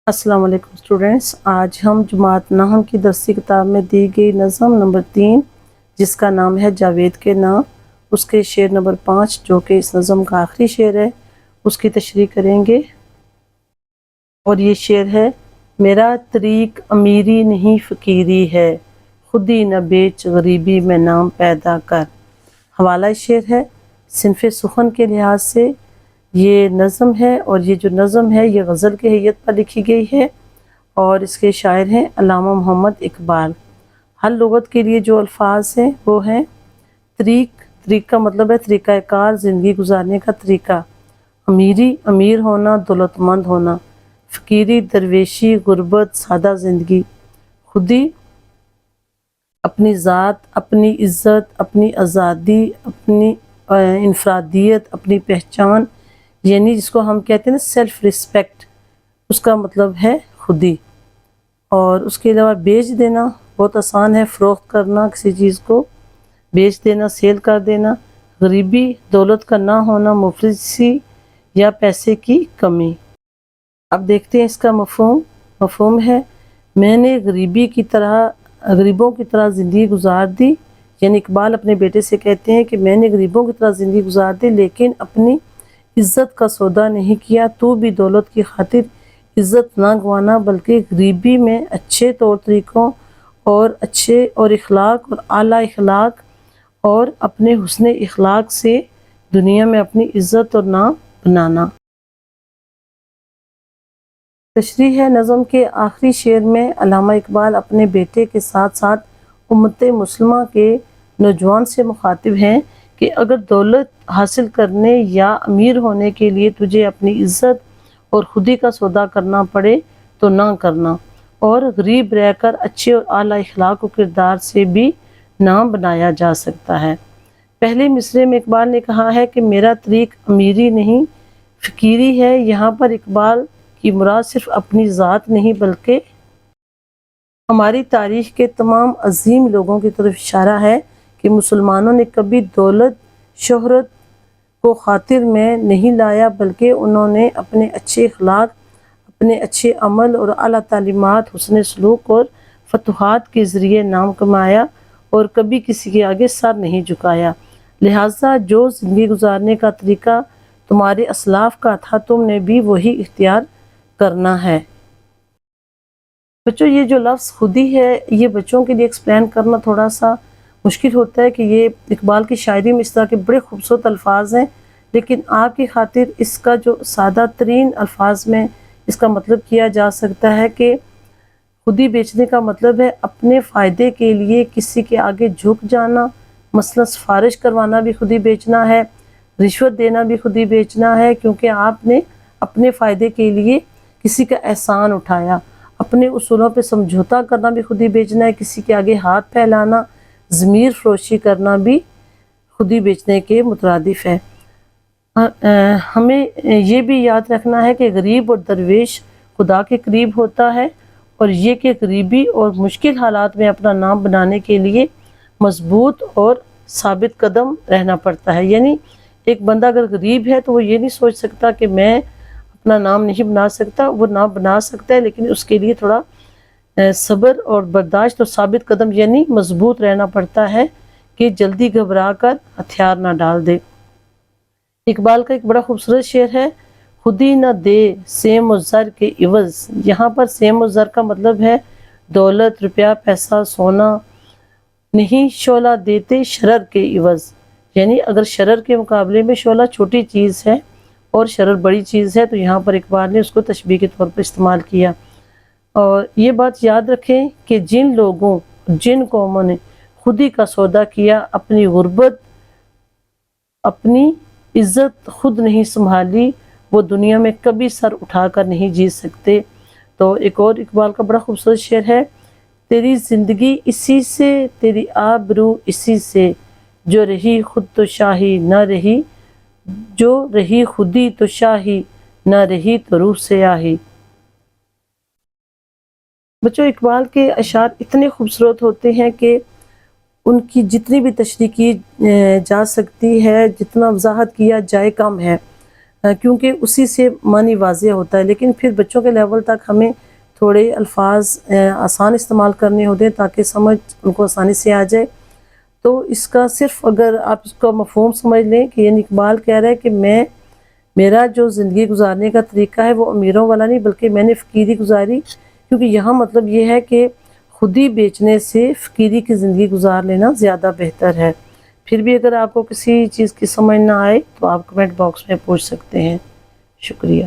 السلام علیکم اسٹوڈینٹس، آج ہم جماعت نحم کی درسی کتاب میں دی گئی نظم نمبر 3 جس کا نام ہے جاوید کے نام، اس کے شعر نمبر 5 جو کہ اس نظم کا آخری شعر ہے اس کی تشریح کریں گے۔ اور یہ شعر ہے: میرا طریق امیری نہیں فقیری ہے، خودی نہ بیچ غریبی میں نام پیدا کر۔ حوالہ شعر ہے۔ صنف سخن کے لحاظ سے یہ نظم ہے، اور یہ جو نظم ہے یہ غزل کی حیت پر لکھی گئی ہے، اور اس کے شاعر ہیں علامہ محمد اقبال۔ ہر لغت کے لیے جو الفاظ ہیں وہ ہیں: طریق کا مطلب ہے طریقہ کار، زندگی گزارنے کا طریقہ۔ امیری، امیر ہونا، دولت مند ہونا۔ فقیری، درویشی، غربت، سادہ زندگی۔ خودی، اپنی ذات، اپنی عزت، اپنی آزادی، اپنی انفرادیت، اپنی پہچان، یعنی جس کو ہم کہتے ہیں نا سیلف ریسپیکٹ، اس کا مطلب ہے خودی۔ اور اس کے علاوہ بیچ دینا بہت آسان ہے، فروخت کرنا کسی چیز کو، بیچ دینا، سیل کر دینا۔ غریبی، دولت کا نہ ہونا، مفلسی یا پیسے کی کمی۔ اب دیکھتے ہیں اس کا مفہوم ہے: میں نے غریبوں کی طرح زندگی گزار دی، یعنی اقبال اپنے بیٹے سے کہتے ہیں کہ میں نے غریبوں کی طرح زندگی گزار دی لیکن اپنی عزت کا سودا نہیں کیا۔ تو بھی دولت کی خاطر عزت نہ گوانا، بلکہ غریبی میں اچھے طور طریقوں اور اخلاق اور اعلیٰ اخلاق اور اپنے حسن اخلاق سے دنیا میں اپنی عزت اور نام بنانا۔ تشریح ہے: نظم کے آخری شعر میں علامہ اقبال اپنے بیٹے کے ساتھ ساتھ امت مسلمہ کے نوجوان سے مخاطب ہیں کہ اگر دولت حاصل کرنے یا امیر ہونے کے لیے تجھے اپنی عزت اور خودی کا سودا کرنا پڑے تو نہ کرنا، اور غریب رہ کر اچھے اور اعلیٰ اخلاق و کردار سے بھی نام بنایا جا سکتا ہے۔ پہلے مصرعے میں اقبال نے کہا ہے کہ میرا طریق امیری نہیں فقیری ہے۔ یہاں پر اقبال کی مراد صرف اپنی ذات نہیں بلکہ ہماری تاریخ کے تمام عظیم لوگوں کی طرف اشارہ ہے کہ مسلمانوں نے کبھی دولت، شہرت کو خاطر میں نہیں لایا، بلکہ انہوں نے اپنے اچھے اخلاق، اپنے اچھے عمل اور اعلیٰ تعلیمات، حسن سلوک اور فتوحات کے ذریعے نام کمایا اور کبھی کسی کے آگے سر نہیں جھکایا۔ لہٰذا جو زندگی گزارنے کا طریقہ تمہارے اسلاف کا تھا تم نے بھی وہی اختیار کرنا ہے۔ بچوں، یہ جو لفظ خودی ہے یہ بچوں کے لیے ایکسپلین کرنا تھوڑا سا مشکل ہوتا ہے کہ یہ اقبال کی شاعری میں اس طرح کے بڑے خوبصورت الفاظ ہیں، لیکن آپ کی خاطر اس کا جو سادہ ترین الفاظ میں اس کا مطلب کیا جا سکتا ہے کہ خودی بیچنے کا مطلب ہے اپنے فائدے کے لیے کسی کے آگے جھک جانا، مثلا سفارش کروانا بھی خودی بیچنا ہے، رشوت دینا بھی خودی بیچنا ہے، کیونکہ آپ نے اپنے فائدے کے لیے کسی کا احسان اٹھایا۔ اپنے اصولوں پہ سمجھوتا کرنا بھی خودی بیچنا ہے، کسی کے آگے ہاتھ پھیلانا، ضمیر فروشی کرنا بھی خودی بیچنے کے مترادف ہے۔ ہمیں یہ بھی یاد رکھنا ہے کہ غریب اور درویش خدا کے قریب ہوتا ہے، اور یہ کہ غریبی اور مشکل حالات میں اپنا نام بنانے کے لیے مضبوط اور ثابت قدم رہنا پڑتا ہے۔ یعنی ایک بندہ اگر غریب ہے تو وہ یہ نہیں سوچ سکتا کہ میں اپنا نام نہیں بنا سکتا، وہ نام بنا سکتا ہے، لیکن اس کے لیے تھوڑا صبر اور برداشت اور ثابت قدم یعنی مضبوط رہنا پڑتا ہے کہ جلدی گھبرا کر ہتھیار نہ ڈال دے۔ اقبال کا ایک بڑا خوبصورت شعر ہے: خودی نہ دے سیم و زر کے عوض۔ یہاں پر سیم و زر کا مطلب ہے دولت، روپیہ، پیسہ، سونا نہیں، شعلہ دیتے شرر کے عوض، یعنی اگر شرر کے مقابلے میں شعلہ چھوٹی چیز ہے اور شرر بڑی چیز ہے تو یہاں پر اقبال نے اس کو تشبیہ کے طور پر استعمال کیا۔ اور یہ بات یاد رکھیں کہ جن لوگوں، جن قوموں نے خودی کا سودا کیا، اپنی غربت، اپنی عزت خود نہیں سنبھالی، وہ دنیا میں کبھی سر اٹھا کر نہیں جیت سکتے۔ تو ایک اور اقبال کا بڑا خوبصورت شعر ہے: تیری زندگی اسی سے، تیری آبرو اسی سے، جو رہی خود تو شاہی نہ رہی، جو رہی خودی تو شاہی نہ رہی تو روح سے آہی۔ بچوں، اقبال کے اشعار اتنے خوبصورت ہوتے ہیں کہ ان کی جتنی بھی تشریح کی جا سکتی ہے، جتنا وضاحت کیا جائے کم ہے۔ کیونکہ اسی سے معنی واضح ہوتا ہے، لیکن پھر بچوں کے لیول تک ہمیں تھوڑے الفاظ آسان استعمال کرنے ہوتے ہیں تاکہ سمجھ ان کو آسانی سے آ جائے۔ تو اس کا صرف اگر آپ اس کا مفہوم سمجھ لیں کہ یعنی اقبال کہہ رہا ہے کہ میرا جو زندگی گزارنے کا طریقہ ہے وہ امیروں والا نہیں بلکہ میں نے فقیری گزاری، کیونکہ یہاں مطلب یہ ہے کہ خود ہی بیچنے سے فقیری کی زندگی گزار لینا زیادہ بہتر ہے۔ پھر بھی اگر آپ کو کسی چیز کی سمجھ نہ آئے تو آپ کمنٹ باکس میں پوچھ سکتے ہیں۔ شکریہ۔